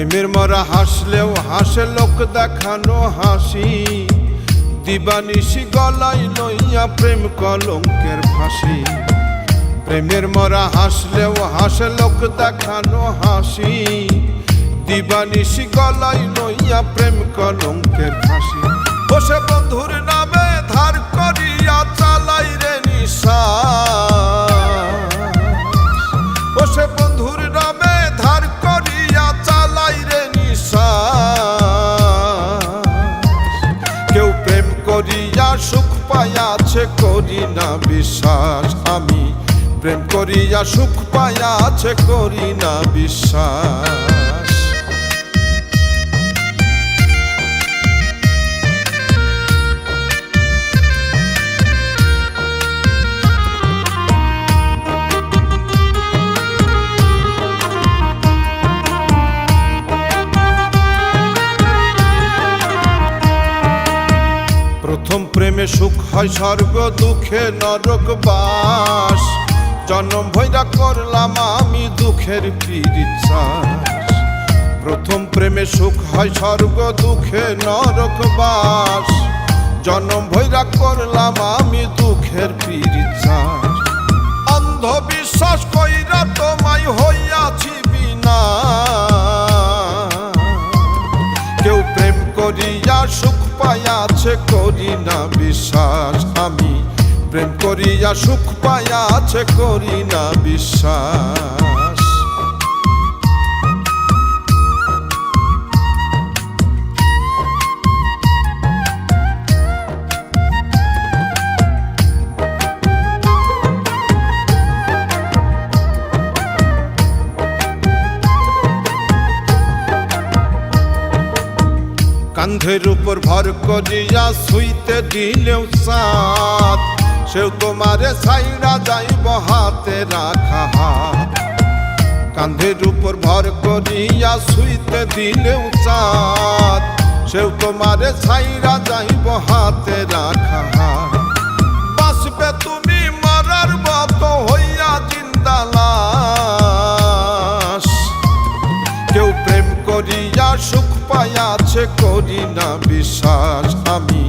প্রেমের মরা হাসলেও হাসে লোক দেখানো হাসি, দিবানিশি গলায় লইয়া প্রেম কলঙ্কের ফাঁসি। প্রেমের মরা হাসলেও হাসে লোক দেখানো হাসি, দিবানিশি গলায় লইয়া প্রেম কলঙ্কের ফাঁসি। বসে বন্ধুর নামে ধার করিয়া চালাই রে নিঃশ্বাস, বসে বন্ধুর নামে ধার করিয়া চালাই রে নিঃশ্বাস। কেউ প্রেম করিয়া সুখ পাইয়াছে করি না বিশ্বাস, আমি প্রেম করিয়া সুখ পাইয়াছে করি না বিশ্বাস। প্রথম প্রেমে সুখ হয় স্বর্গ, দুঃখে নরক বাস। জনম ভৈরা করলাম আমি দুঃখের পিরিচাস। প্রথম প্রেমে সুখ হয় স্বর্গ, দুঃখে নরক বাস। জনম ভৈরা করলাম আমি দুঃখের পিরিচাস। অন্ধবিশ্বাস কইরা তোমায় হইয়াছি বিনা, কেউ প্রেম করিয়া সুখ পাইয়াছে করি না বিশ্বাস, আমি প্রেম করিয়া সুখ পাইয়াছে করি না বিশ্বাস। কান্ধের উপর ভর করিয়া শুইতে দিলেও সাথ, সেও তোমারে ছাইড়া যাইব হাতে রাখা হাত। কান্ধের উপর ভর করিয়া শুইতে দিলেও সাথ, সেও তোমারে ছাইড়া যাইব হাতে রাখা হাত। বাঁচবে তুমি মরার মতো হইয়া জিন্দা লাশ, কেউ প্রেম করিয়া সুখ পাইয়াছে করি না বিশ্বাস, আমি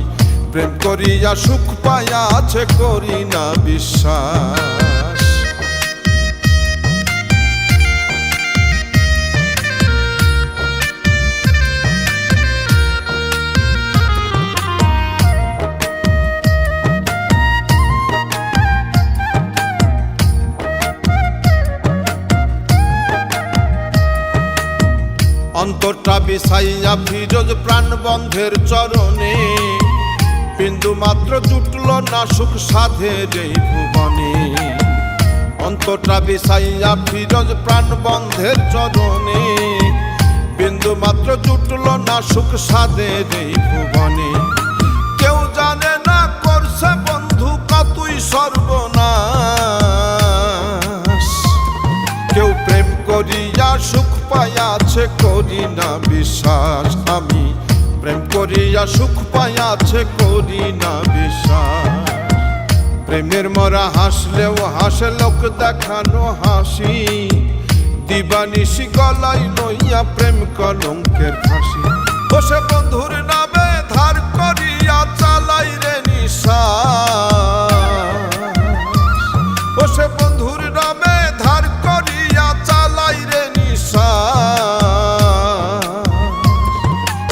প্রেম করিয়া সুখ পাইয়াছে করি না বিশ্বাস। অন্তরটা বিছাইয়া ফিরোজ প্রাণবন্ধের চরণে, বিন্দু মাত্র জুটল না সুখ সাধের এই ভুবনে। অন্তরটা বিছাইয়া ফিরোজ প্রাণবন্ধের চরণে, বিন্দু মাত্র জুটল না সুখ সাধের এই ভুবনে। কেউ জানে না করছে বন্ধু কতই সর্বনাশ, কেউ প্রেম করিয়া সুখ পাইয়াছে করি না বিশ্বাস, আমি প্রেম করিয়া সুখ পাইয়াছে করি না বিশ্বাস। প্রেমের মরা হাসলেও হাসে লোক দেখানো হাসি, দিবানিশি গলায় লইয়া প্রেম কলঙ্কের ফাঁসি। বসে বন্ধুর নামে ধার করিয়া চালাই রে নিঃশ্বাস, বসে বন্ধুর নামে ধার করিয়া চালাই রে নিঃশ্বাস।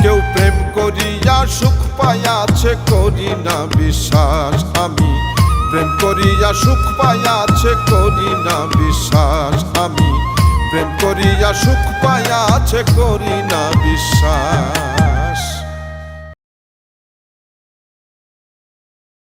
কেউ প্রেম করিয়া সুখ পাইয়াছে করি না বিশ্বাস, আমি প্রেম করিয়া সুখ পাইয়াছে করি না বিশ্বাস, আমি প্রেম করিয়া সুখ পাইয়াছে করি না বিশ্বাস।